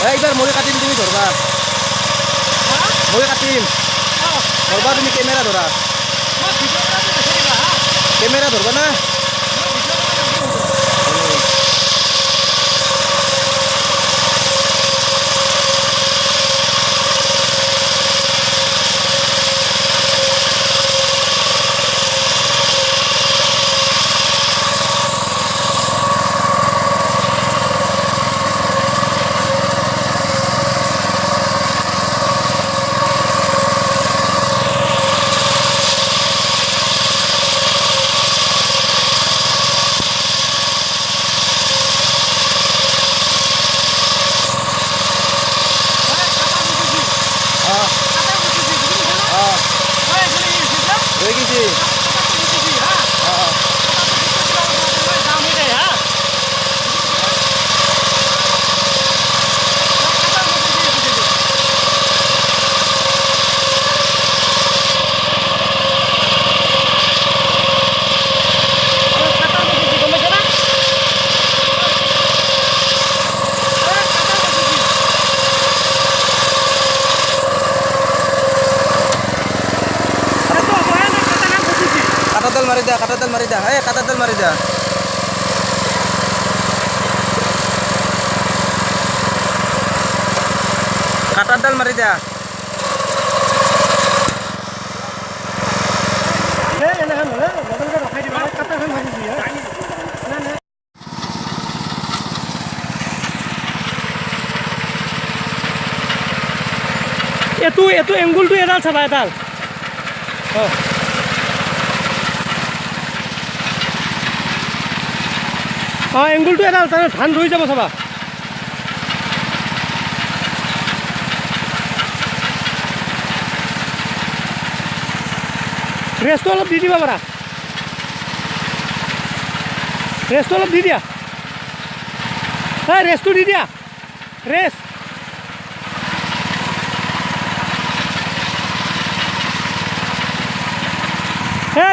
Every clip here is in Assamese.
এইবাৰ মই কাটিম তুমি ধৰবা মই কাটিম ধৰবা তুমি কেমেৰা ধৰা কেমেৰা ধৰবা না হৈ গৈছে কাটাডাল মাৰি দা এই কাটাডাল মাৰি দা কাটাডাল মাৰি দা এইটো এংগুলটো এডাল চাবা এডাল এংগুলটো এডাল তাৰ ধান ৰৈ যাব চাবা ৰেষ্টটো অলপ দি দিবা পাৰা ৰেষ্টটো অলপ দি দিয়া ৰেষ্টটো দি দিয়া ৰেষ্ট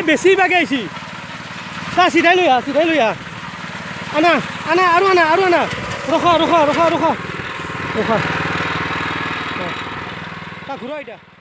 বেছি বাগে আহিছি চিধাই লৈ আহা আনা আৰু আনা ৰখা ঘূৰা এতিয়া